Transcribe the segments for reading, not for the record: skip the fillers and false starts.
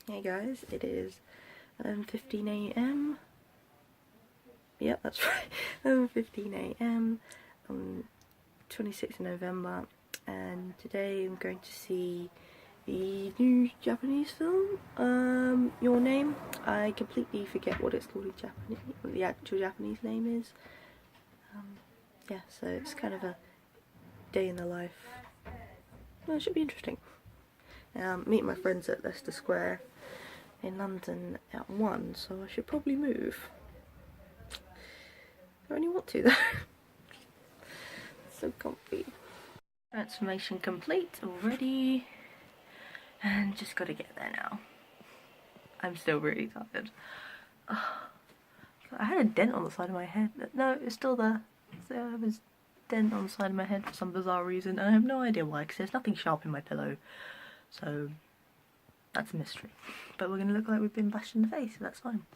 Hey guys, it is 11:15 AM. Yep, that's right. 11:15 AM on 26th of November, and today I'm going to see the new Japanese film, Your Name. I completely forget what it's called in Japanese, what the actual Japanese name is. Yeah, so it's kind of a day in the life. Well, it should be interesting. Meet my friends at Leicester Square in London at 1, so I should probably move. I don't really want to though. So comfy. Transformation complete already, and just gotta get there now. I'm still really tired. Oh, I had a dent on the side of my head. No, it's still there. There was a dent on the side of my head for some bizarre reason, and I have no idea why, because there's nothing sharp in my pillow. So that's a mystery. But we're gonna look like we've been bashed in the face, so that's fine.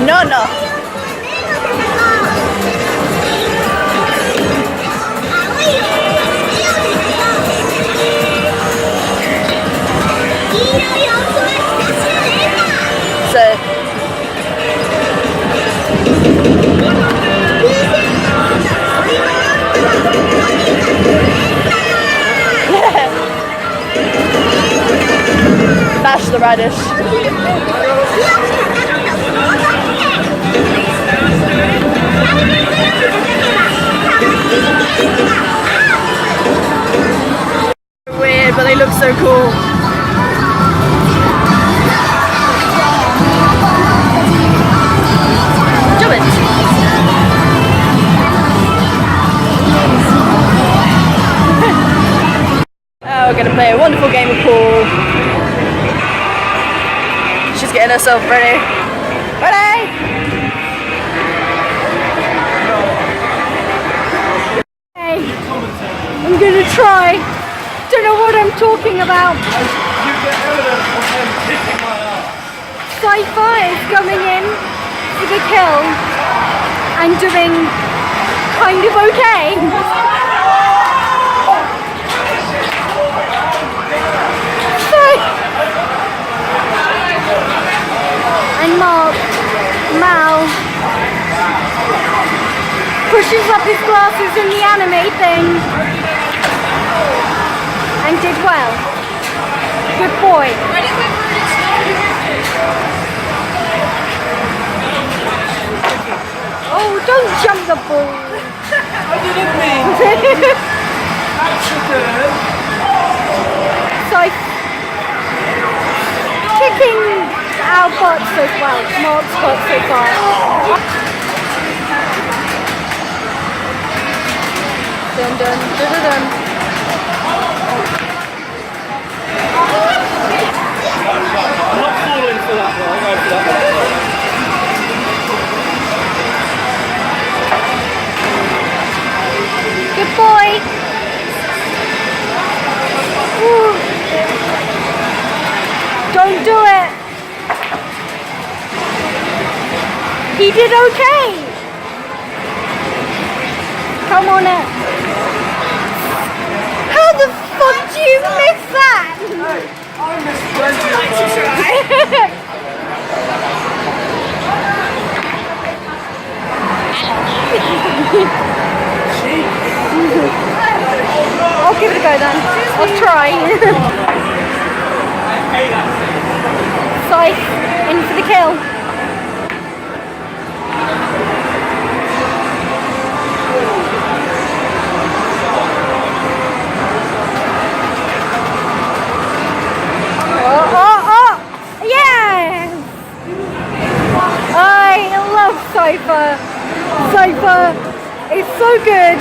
No, no. Bash the radish. Weird, but they look so cool. Do it. We're gonna play a wonderful game of pool. She's getting herself ready. Ready? Hey, I'm gonna try. Don't know what I'm talking about. Cypher is coming in for the kill. I'm doing kind of okay. And Mal pushes up his glasses in the anime thing and did well. Good boy. Oh, don't jump the ball. I didn't mean to. Accident. So kicking our butts as well, Mark's butts as well. Dun dun dun dun dun. I'm not falling for that one, I'll go for that one. Good boy. Ooh. Don't do it. He did okay. Come on it. How the fuck do you miss that? I missed plenty of those. I'll give it a go then. I'll try. Scythe, in for the kill. Oh! Yes! I love Cypher. Cypher It's so good.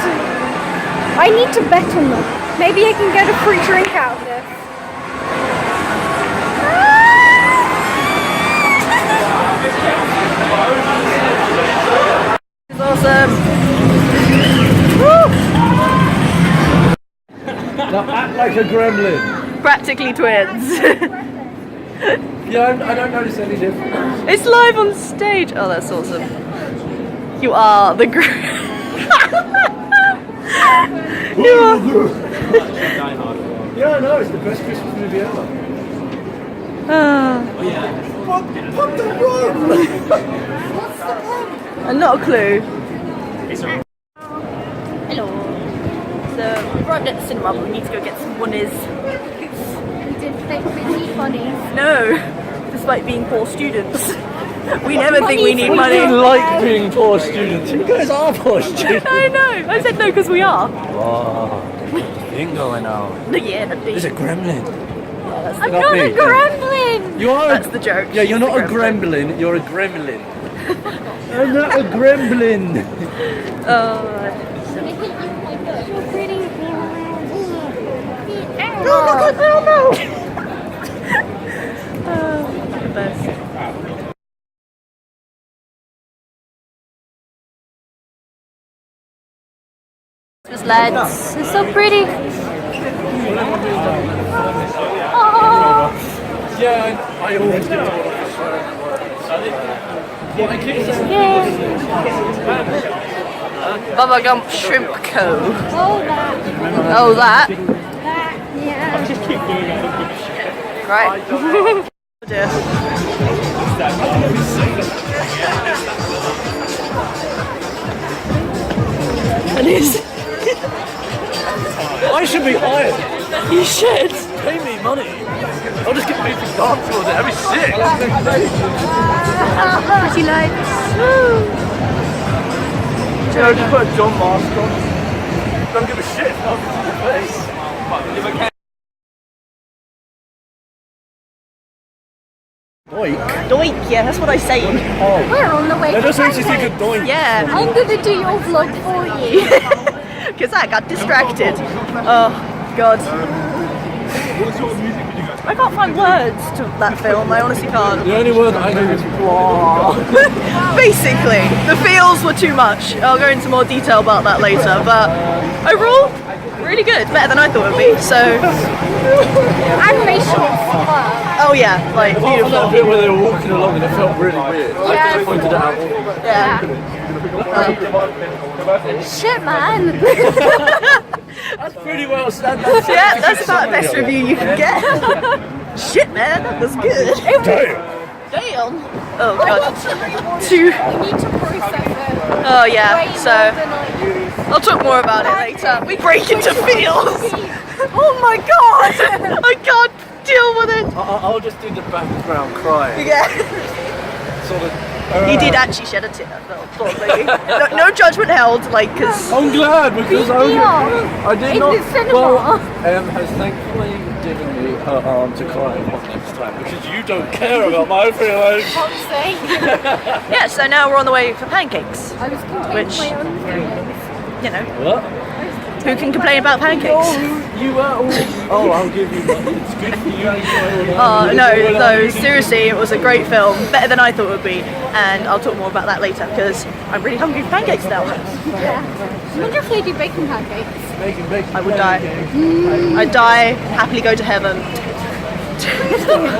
I need to bet on them. Maybe I can get a free drink out of this. It's awesome. Now act like a gremlin. Practically twins. Yeah, I don't notice any difference. It's live on stage. Oh, that's awesome. You are the You are. Yeah, I know, it's the best Christmas movie ever. What the run? Not a clue. Hello. So, we've arrived at the cinema, but we need to go get some bunnies. We did think we need money. No, despite being poor students. We never think we need money. We like being poor students. You guys are poor students. I know. I said no because we are. Wow. Thing going on. Yeah, the There's a gremlin. I'm not a gremlin! You are. That's the joke. Yeah, you're It's not a the gremlin. gremlin. You're a gremlin. I'm not a gremlin. Oh. So pretty. The best. Just lads. It's so pretty. Oh. Yeah, I always get told off. What I keep saying. Bubblegum Shrimp Co. Oh, that. Oh, that. That. Yeah. Right. Oh dear. It is. I should be hired. You should. Pay me money. I'll just get paid for dance floors. That'd be sick. Pretty lights. Joe, just put a John mask on. Don't give a shit. I'll be your face. Doink. Doink, yeah, that's what I say. Oh. We're on the way That to just makes you think of Pancake. doink. Yeah, I'm gonna do your vlog for you. because I got distracted. Oh, God. I can't find words to that film, I honestly can't. The only word I know is blah. Basically, the feels were too much. I'll go into more detail about that later, but overall, really good. Better than I thought it would be, so... Animation is superb. Oh yeah, like, Apart from that beautiful. bit where they were walking along and it felt really weird. I Yeah. just pointed it out. Yeah. Shit, man. That's pretty well said. Yeah, that's about the best review you can get. Shit, man, that was good. Damn. Damn. Oh, God. Two. You need to process it. Oh, yeah, Way so... more than I do. I'll talk more about it later. We break into feels. Oh my God! I can't deal with it. I'll just do the background crying. Yeah. Sort of. He did actually shed a tear. No judgment held, like, because... I'm glad because I did In not. the cinema. Well, has thankfully given me her arm to cry on next time because you don't care about my feelings. Can't say. Yeah, so now we're on the way for pancakes. I was containing Which- my own feelings. You know, What? who can complain about pancakes? You were already. Oh, I'll give you one. It's good for you. Oh, no, seriously, it was a great film. Better than I thought it would be. And I'll talk more about that later, because I'm really hungry for pancakes now. Yeah. I wonder if they do bacon pancakes. Bacon. I would die. I'd die, happily go to heaven.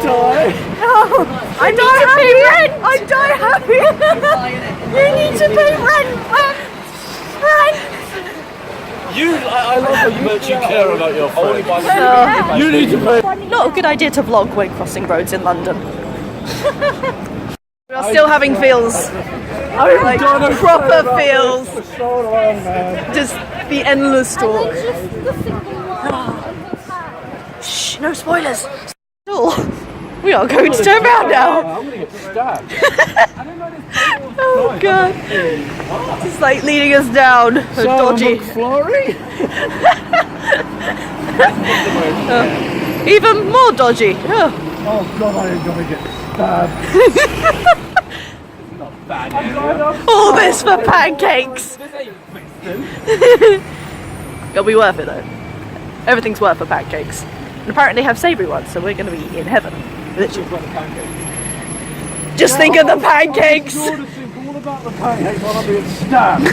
Die. I die happy! I die happy! You need to pay rent! I love how you actually care about your friends. You need to pay. Not a good idea to vlog when crossing roads in London. We are still having feels. Like proper feels. So long, man. Just the endless And talk. then just the single one of the pack. Shh, no spoilers. Still, we are going to turn around now. I'm gonna get stabbed. Oh God. It's like leading us down. Dodgy. McFlurry? Even more dodgy. Oh. Oh God, I am gonna get stabbed. All this for pancakes. do. It'll be worth it though. Everything's worth for pancakes. And apparently they have savoury ones, so we're going to be in heaven. Literally. Just think of the pancakes! Sure to think all about the pancakes while I'm being stabbed.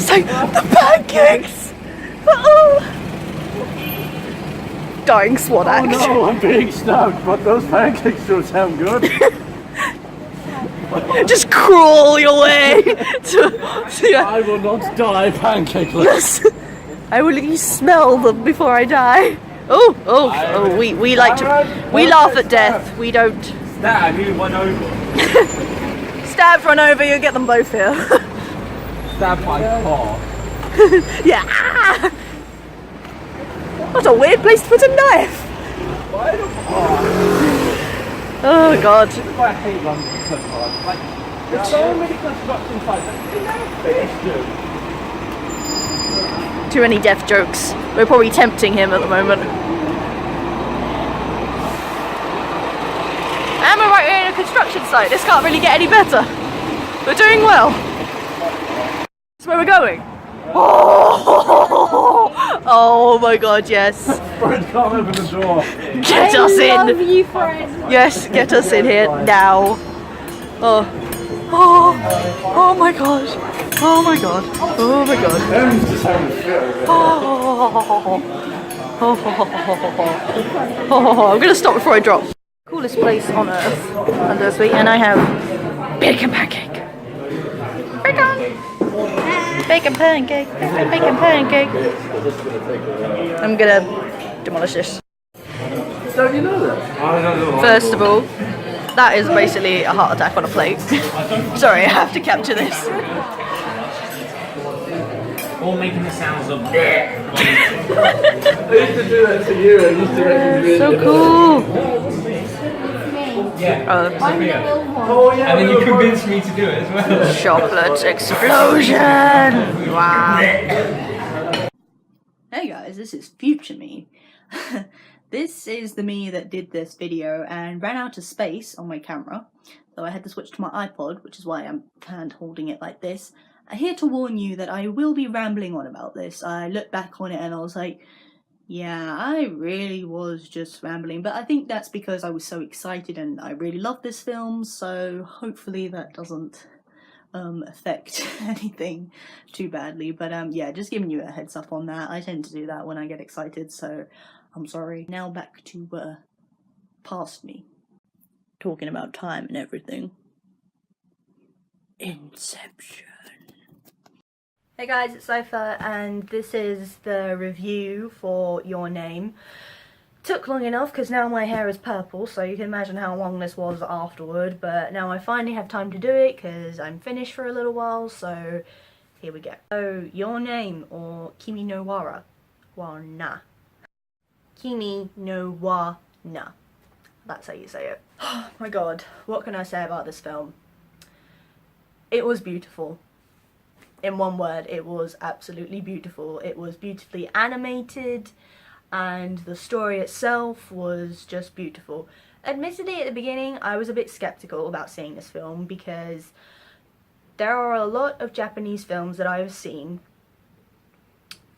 So, the pancakes! Oh. Dying SWAT act. Oh no, I'm being stabbed, but those pancakes don't sound good. Just crawl your way to I will not die pancakeless. I will at least smell them before I die. Oh, we like to, we laugh at death, we don't. Stab, you run over. Stab, run over, you'll get them both here. Stab my car. Yeah. Ah! What a weird place to put a knife. Oh god. I hate London so much. Like, there's so many construction sites that they never finish, dude. Too many death jokes. We're probably tempting him at the moment. And we're right here in a construction site. This can't really get any better. We're doing well. That's where we're going. Oh my god, yes. Fred can't open the door. Get us in. I love you, Fred. Yes, get us in here now. Oh my god. Oh my god. Oh my god. Em's just having a fit over I'm gonna stop before I drop. Coolest place on earth, under the sweet, and I have bacon pancake. Bacon! Bacon pancake, bacon pancake. I'm gonna demolish this. Don't you know that? First of all, that is basically a heart attack on a plate. Sorry, I have to capture this. All making the sounds of I used to do that to you. I used to recommend So cool. yeah. Oh yeah. And then you convinced me to do it as well. Chocolate explosion! Wow. Hey guys, this is future me. This is the me that did this video and ran out of space on my camera, so I had to switch to my iPod, which is why I'm hand holding it like this. I'm here to warn you that I will be rambling on about this. I looked back on it and I was like, yeah, I really was just rambling, but I think that's because I was so excited and I really love this film, so hopefully that doesn't affect anything too badly. But yeah, just giving you a heads up on that. I tend to do that when I get excited, so I'm sorry. Now back to past me, talking about time and everything. Inception. Hey guys, it's Sofa, and this is the review for Your Name. Took long enough because now my hair is purple, so you can imagine how long this was afterward, but now I finally have time to do it because I'm finished for a little while, so here we go. So, Your Name, or Kimi no wa na. Kimi no wa na. That's how you say it. Oh my god, what can I say about this film? It was beautiful. In one word, it was absolutely beautiful. It was beautifully animated, and the story itself was just beautiful. Admittedly, at the beginning, I was a bit skeptical about seeing this film because there are a lot of Japanese films that I've seen,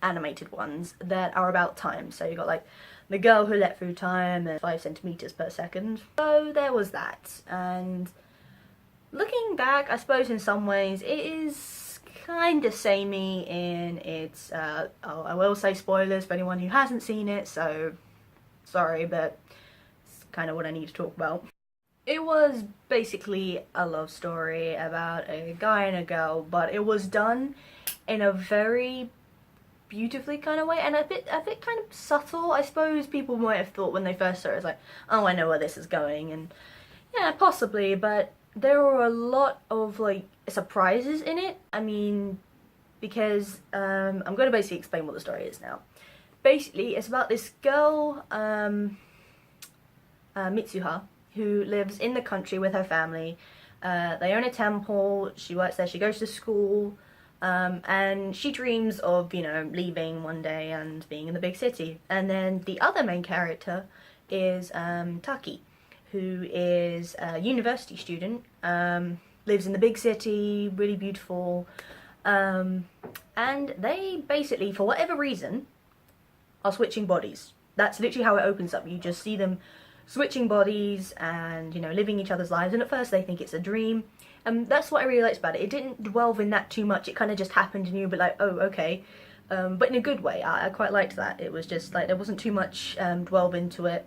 animated ones, that are about time. So you got like The Girl Who Let Through Time and 5 centimeters per second. So there was that, and looking back, I suppose in some ways it is kind of samey in its, I will say spoilers for anyone who hasn't seen it, so sorry, but it's kind of what I need to talk about. It was basically a love story about a guy and a girl, but it was done in a very beautifully kind of way, and a bit kind of subtle. I suppose people might have thought when they first saw it, it's like, oh, I know where this is going, and yeah, possibly, but there were a lot of like surprises in it. I mean, because I'm going to basically explain what the story is now. Basically, it's about this girl, Mitsuha, who lives in the country with her family. They own a temple, she works there, she goes to school, and she dreams of, you know, leaving one day and being in the big city. And then the other main character is Taki, who is a university student, lives in the big city, really beautiful, And they basically, for whatever reason, are switching bodies. That's literally how it opens up. You just see them switching bodies and, you know, living each other's lives. And at first they think it's a dream. And that's what I really liked about it. It didn't delve in that too much. It kind of just happened and you'd be like, oh, okay. But in a good way. I quite liked that. It was just like, there wasn't too much delve into it.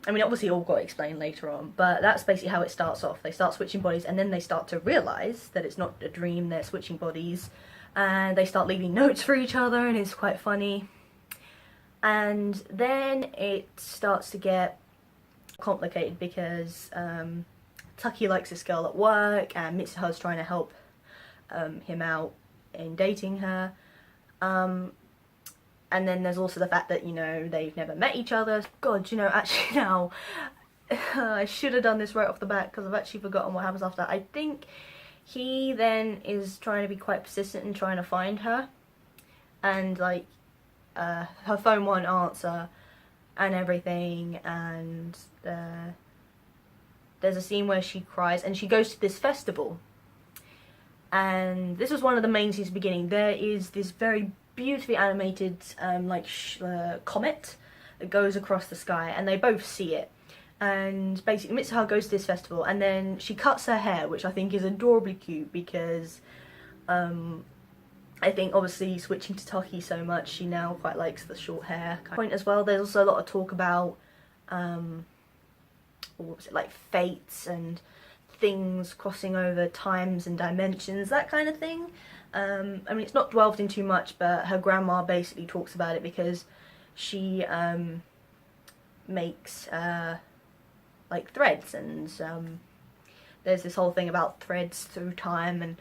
I mean, obviously it all got explained later on, but that's basically how it starts off. They start switching bodies and then they start to realise that it's not a dream, they're switching bodies. And they start leaving notes for each other and it's quite funny. And then it starts to get complicated because Taki likes this girl at work and Mitsuha's trying to help him out in dating her. And then there's also the fact that, you know, they've never met each other. God, you know, actually now, I should have done this right off the bat because I've actually forgotten what happens after that. I think he then is trying to be quite persistent in trying to find her. And, like, her phone won't answer and everything. And there's a scene where she cries and she goes to this festival. And this was one of the main scenes at the beginning. There is this very beautifully animated comet that goes across the sky and they both see it. And basically Mitsuha goes to this festival and then she cuts her hair, which I think is adorably cute because I think obviously switching to Taki so much, she now quite likes the short hair point as well. There's also a lot of talk about what was it, like fates and things crossing over times and dimensions, that kind of thing. I mean, it's not delved in too much, but her grandma basically talks about it because she makes like threads, and there's this whole thing about threads through time, and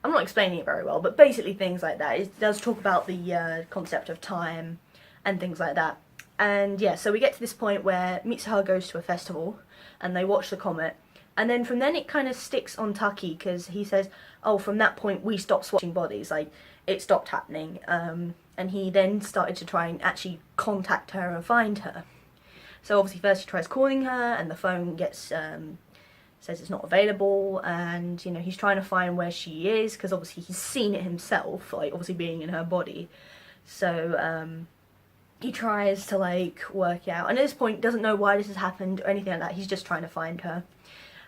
I'm not explaining it very well, but basically things like that. It does talk about the concept of time and things like that. And yeah, so we get to this point where Mitsuha goes to a festival and they watch the comet. And then from then it kind of sticks on Taki because he says, oh, from that point we stopped switching bodies, like it stopped happening. And he then started to try and actually contact her and find her. So obviously first he tries calling her and the phone gets, says it's not available, and you know, he's trying to find where she is because obviously he's seen it himself, like obviously being in her body. So he tries to like work out, and at this point doesn't know why this has happened or anything like that. He's just trying to find her.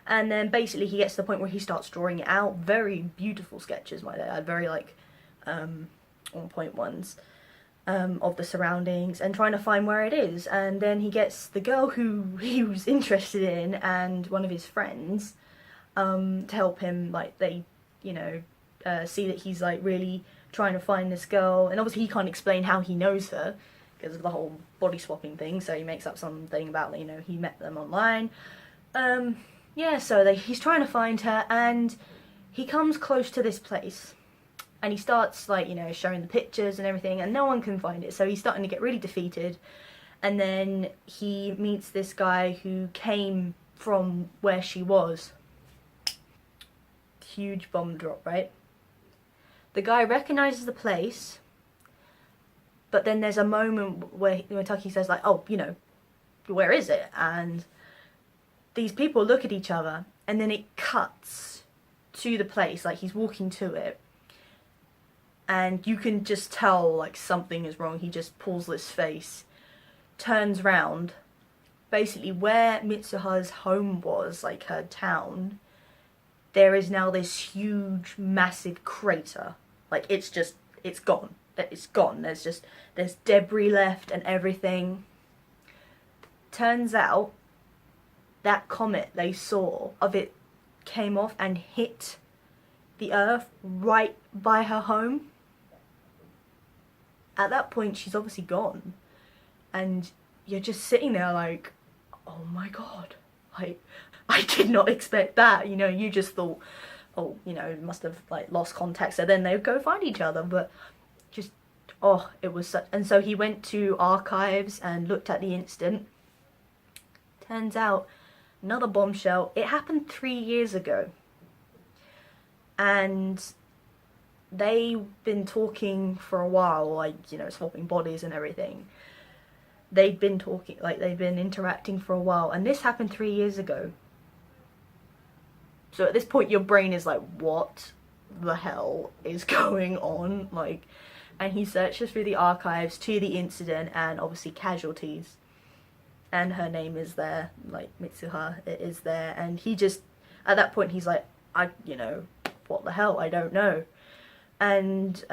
And then basically he gets to the point where he starts drawing it out. Very beautiful sketches, might I add, very like on point ones of the surroundings, and trying to find where it is. And then he gets the girl who he was interested in and one of his friends to help him. Like they, you know, see that he's like really trying to find this girl, and obviously he can't explain how he knows her because of the whole body swapping thing. So he makes up something about, you know, he met them online. Yeah, so he's trying to find her, and he comes close to this place, and he starts, like, you know, showing the pictures and everything, and no one can find it, so he's starting to get really defeated. And then he meets this guy who came from where she was. Huge bomb drop, right? The guy recognises the place, but then there's a moment where Taki says, like, oh, you know, where is it? And these people look at each other, and then it cuts to the place, like he's walking to it, and you can just tell like something is wrong. He just pulls this face, turns round, basically where Mitsuha's home was, like her town, there is now this huge massive crater. Like it's gone. It's gone. There's debris left and everything. Turns out that comet they saw of it came off and hit the earth right by her home. At that point, she's obviously gone. And you're just sitting there like, oh my god. Like, I did not expect that. You know, you just thought, oh, you know, must have like lost contact. So then they'd go find each other. But just, oh, it was such... And so he went to archives and looked at the incident. Turns out, another bombshell. It happened 3 years ago. And they've been talking for a while, like, you know, swapping bodies and everything. They've been talking, like, they've been interacting for a while. And this happened 3 years ago. So at this point, your brain is like, what? the hell is going on, like, and he searches through the archives to the incident and obviously casualties, and her name is there, like Mitsuha, it is there, and he just, at that point he's like, you know, what the hell, I don't know. And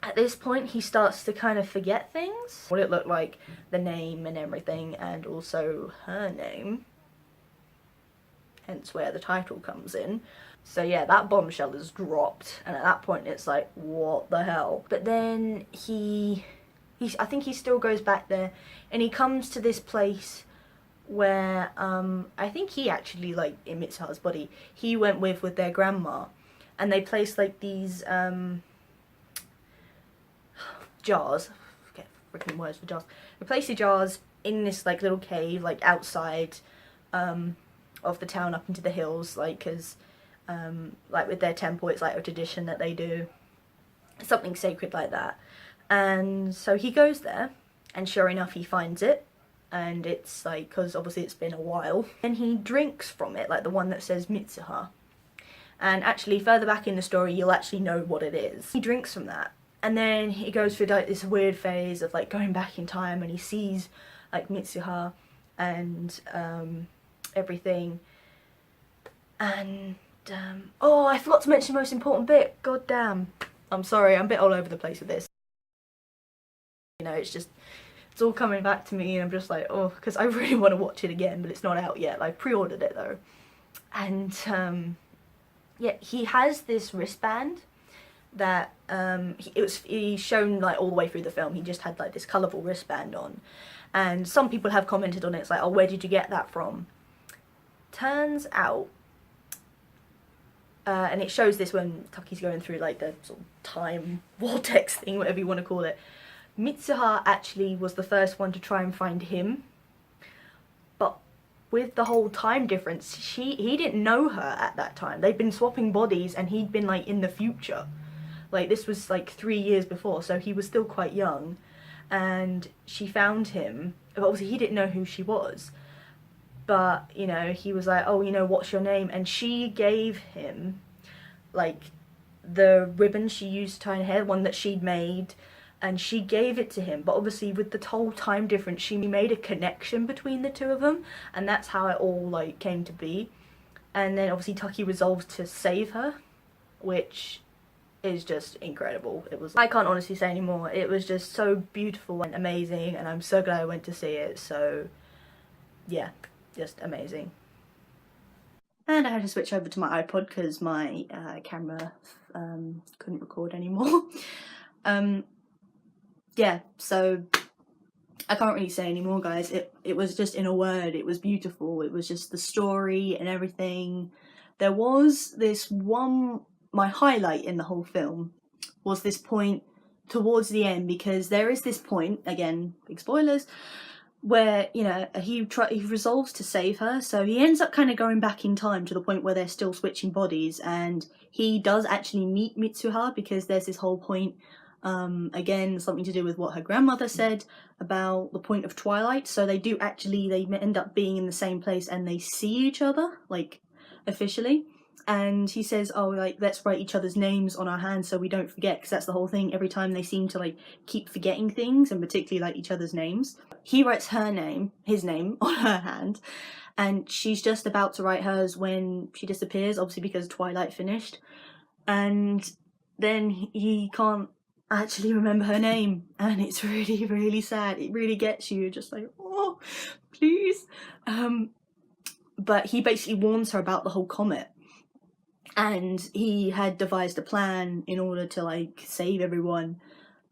at this point he starts to kind of forget things, what it looked like, the name and everything, and also her name, hence where the title comes in. So yeah, that bombshell is dropped, and at that point it's like, what the hell? But then I think he still goes back there, and he comes to this place where I think he actually, like, in Mitsuha's body, he went with their grandma, and they placed like these jars, I forget freaking words for jars. They placed the jars in this like little cave, like outside of the town, up into the hills, like, because like with their temple, it's like a tradition that they do something sacred like that. And so he goes there, and sure enough he finds it, and it's like, because obviously it's been a while, and he drinks from it, like the one that says Mitsuha. And actually further back in the story you'll actually know what it is. He drinks from that, and then he goes through like this weird phase of like going back in time, and he sees like Mitsuha and everything. And oh, I forgot to mention the most important bit, god damn. I'm sorry, I'm a bit all over the place with this. You know, it's all coming back to me, and I'm just like, oh, because I really want to watch it again, but it's not out yet. I pre-ordered it though. And yeah, he has this wristband that he's shown like all the way through the film. He just had like this colourful wristband on, and some people have commented on it. It's like, oh, where did you get that from? Turns out, and it shows this when Taki's going through like the sort of time vortex thing, whatever you want to call it. Mitsuha actually was the first one to try and find him, but with the whole time difference, he didn't know her at that time. They'd been swapping bodies, and he'd been like in the future. Like, this was like 3 years before, so he was still quite young, and she found him. Obviously he didn't know who she was, but you know, he was like, oh, you know, what's your name? And she gave him like the ribbon she used to tie her hair, one that she'd made, and she gave it to him. But obviously with the whole time difference, she made a connection between the two of them, and that's how it all like came to be. And then obviously Taki resolves to save her, which is just incredible. It was, I can't honestly say anymore. It was just so beautiful and amazing, and I'm so glad I went to see it. So yeah, just amazing. And I had to switch over to my iPod because my camera couldn't record anymore. Yeah, so I can't really say anymore, guys. It was just, in a word, it was beautiful. It was just the story and everything. There was this one, my highlight in the whole film was this point towards the end, because there is this point, again, big spoilers, where, you know, he resolves to save her. So he ends up kind of going back in time to the point where they're still switching bodies, and he does actually meet Mitsuha, because there's this whole point, again, something to do with what her grandmother said about the point of twilight. So they do actually, they end up being in the same place, and they see each other, like, officially. And he says, oh, like, let's write each other's names on our hands so we don't forget, because that's the whole thing. Every time they seem to, like, keep forgetting things, and particularly, like, each other's names. He writes his name on her hand, and she's just about to write hers when she disappears, obviously because Twilight finished. And then he can't actually remember her name, and it's really, really sad. It really gets you, just like, oh, please. But he basically warns her about the whole comet. And he had devised a plan in order to, like, save everyone.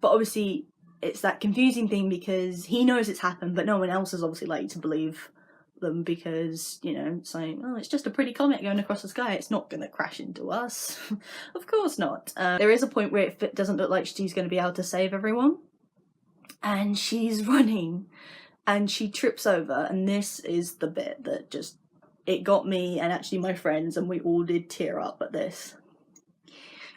But obviously, it's that confusing thing, because he knows it's happened, but no one else is obviously like to believe them, because, you know, it's like, oh, it's just a pretty comet going across the sky. It's not going to crash into us. Of course not. There is a point where it doesn't look like she's going to be able to save everyone. And she's running, and she trips over, and this is the bit that just, it got me and actually my friends, and we all did tear up at this.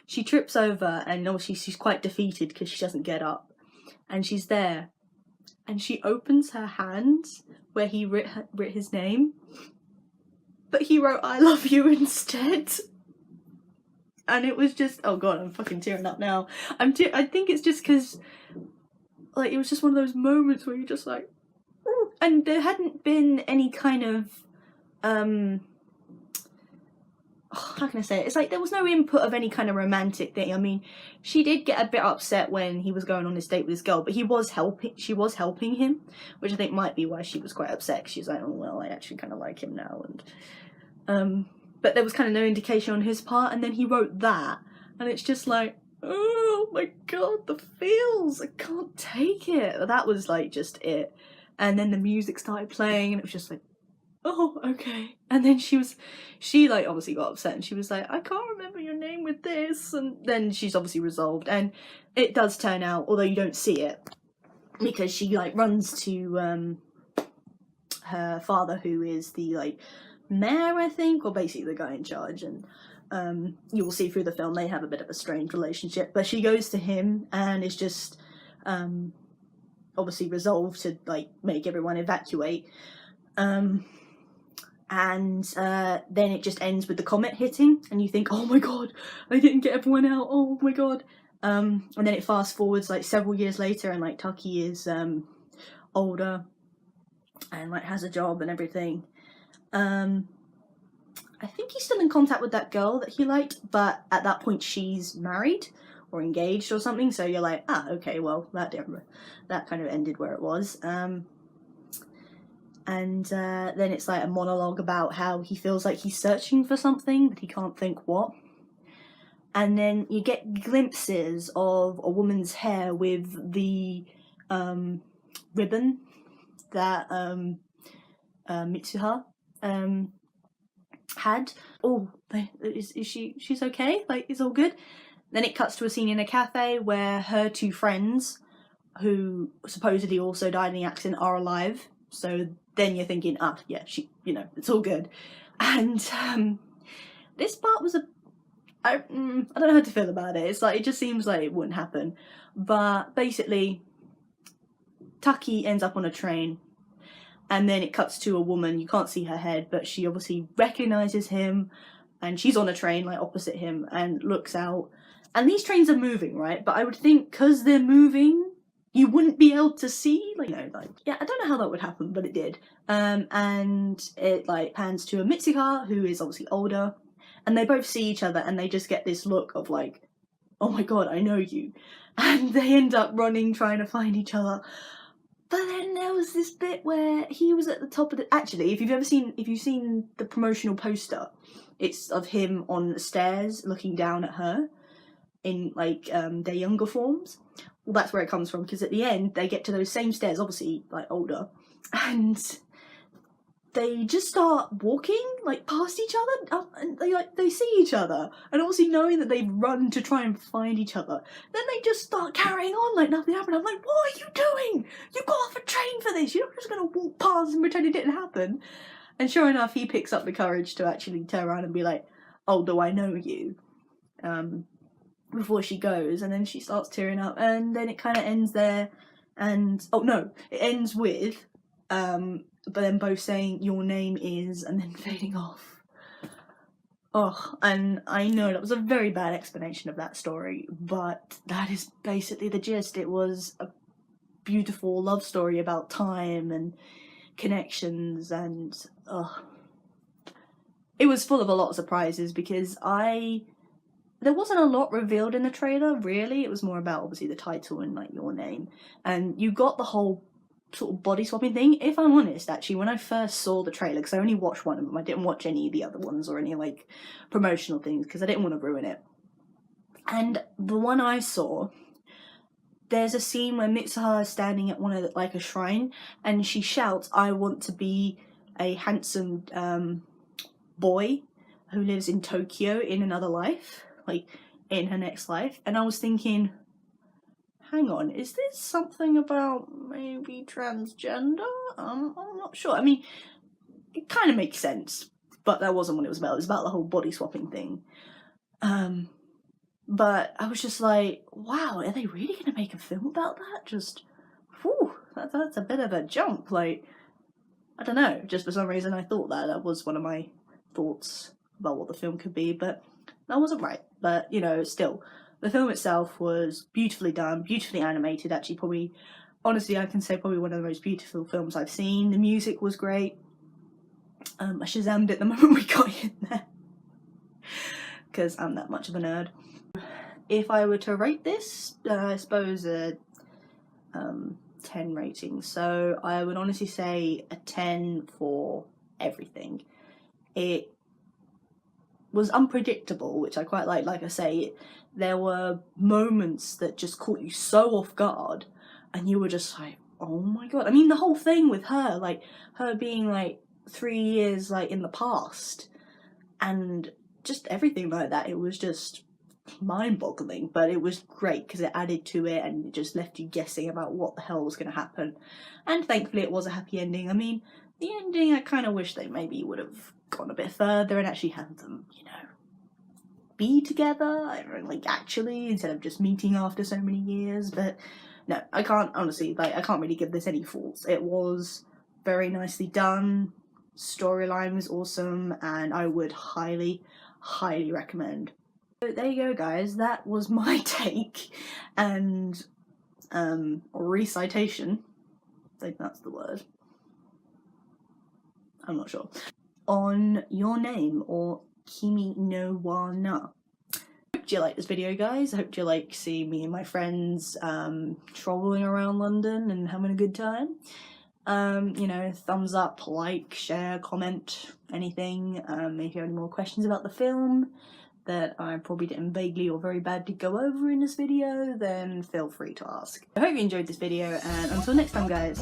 She trips over, and obviously she's quite defeated because she doesn't get up. And she's there, and she opens her hands where he writ his name, but he wrote "I love you" instead. and it was just, oh god, I'm fucking tearing up now. I think it's just because, like, it was just one of those moments where you're just like, ooh. And there hadn't been any kind of, how can I say it? It's like there was no input of any kind of romantic thing. I mean, she did get a bit upset when he was going on this date with this girl, but she was helping him, which I think might be why she was quite upset. She's like, oh well, I actually kind of like him now, and but there was kind of no indication on his part, and then he wrote that, and it's just like, oh my god, the feels, I can't take it. That was like just it. And then the music started playing, and it was just like, oh, okay. And then she like obviously got upset, and she was like, I can't remember your name with this, and then she's obviously resolved, and it does turn out, although you don't see it, because she like runs to her father, who is the like mayor, I think, or basically the guy in charge, and you will see through the film they have a bit of a strained relationship, but she goes to him and is just obviously resolved to like make everyone evacuate. And then it just ends with the comet hitting, and you think, oh my god, I didn't get everyone out, oh my god. And then it fast forwards like several years later, and like Tucky is older and like has a job and everything. I think he's still in contact with that girl that he liked, but at that point she's married or engaged or something, so you're like, ah, okay, well, that kind of ended where it was. And then it's like a monologue about how he feels like he's searching for something, but he can't think what. And then you get glimpses of a woman's hair with the ribbon that Mitsuha had. Oh, she's okay? Like, it's all good? Then it cuts to a scene in a cafe where her two friends, who supposedly also died in the accident, are alive. So then you're thinking, yeah, it's all good. And this part was I don't know how to feel about it. It's like, it just seems like it wouldn't happen. But basically, Tucky ends up on a train, and then it cuts to a woman. You can't see her head, but she obviously recognises him, and she's on a train like opposite him and looks out. And these trains are moving, right? But I would think because they're moving, you wouldn't be able to see, yeah, I don't know how that would happen, but it did. And it like pans to a Mitsuha, who is obviously older, and they both see each other, and they just get this look of like, oh my god, I know you. And they end up running, trying to find each other. But then there was this bit where he was at the top of the... Actually, if you've seen the promotional poster, it's of him on the stairs looking down at her in like their younger forms. Well, that's where it comes from, because at the end they get to those same stairs, obviously like older, and they just start walking like past each other, and they see each other, and obviously knowing that they've run to try and find each other, then they just start carrying on like nothing happened. I'm like, what are you doing? You got off a train for this. You're not just gonna walk past and pretend it didn't happen. And sure enough, he picks up the courage to actually turn around and be like, oh, do I know you? Before she goes, and then she starts tearing up, and then it kind of ends there, and oh no, it ends with but then both saying your name is, and then fading off. Oh, and I know that was a very bad explanation of that story, but that is basically the gist. It was a beautiful love story about time and connections, and it was full of a lot of surprises, because there wasn't a lot revealed in the trailer, really. It was more about, obviously, the title and, like, your name. And you got the whole sort of body swapping thing. If I'm honest, actually, when I first saw the trailer, because I only watched one of them, I didn't watch any of the other ones or any, like, promotional things, because I didn't want to ruin it. And the one I saw, there's a scene where Mitsuha is standing at one of like a shrine, and she shouts, I want to be a handsome boy who lives in Tokyo in another life, like in her next life. And I was thinking, hang on, is this something about maybe transgender? I'm not sure. I mean, it kind of makes sense, but that wasn't what it was about. It was about the whole body swapping thing. But I was just like, wow, are they really going to make a film about that? Just, whew, that's a bit of a jump. Like, I don't know, just for some reason I thought that was one of my thoughts about what the film could be. But that wasn't right. But, you know, still, the film itself was beautifully done, beautifully animated, actually probably, honestly, I can say probably one of the most beautiful films I've seen. The music was great. I Shazammed it the moment we got in there, because I'm that much of a nerd. If I were to rate this, I suppose a 10 rating, so I would honestly say a 10 for everything. It was unpredictable, which I quite like I say. There were moments that just caught you so off guard, and you were just like, oh my god. I mean, the whole thing with her, like, her being like 3 years like in the past, and just everything like that, it was just mind-boggling, but it was great because it added to it and it just left you guessing about what the hell was going to happen. And thankfully it was a happy ending. I mean, the ending, I kind of wish they maybe would have gone a bit further and actually had them, you know, be together, like actually, instead of just meeting after so many years. But no, I can't, honestly, like, I can't really give this any faults. It was very nicely done, storyline was awesome, and I would highly recommend. So there you go, guys, that was my take and recitation, I think that's the word, I'm not sure, on Your Name, or Kimi no wa na. Hope you like this video, guys. I hope you like seeing me and my friends trolling around London and having a good time. You know, thumbs up, like, share, comment, anything. If you have any more questions about the film that I probably didn't vaguely or very badly go over in this video, then feel free to ask. I hope you enjoyed this video, and until next time, guys,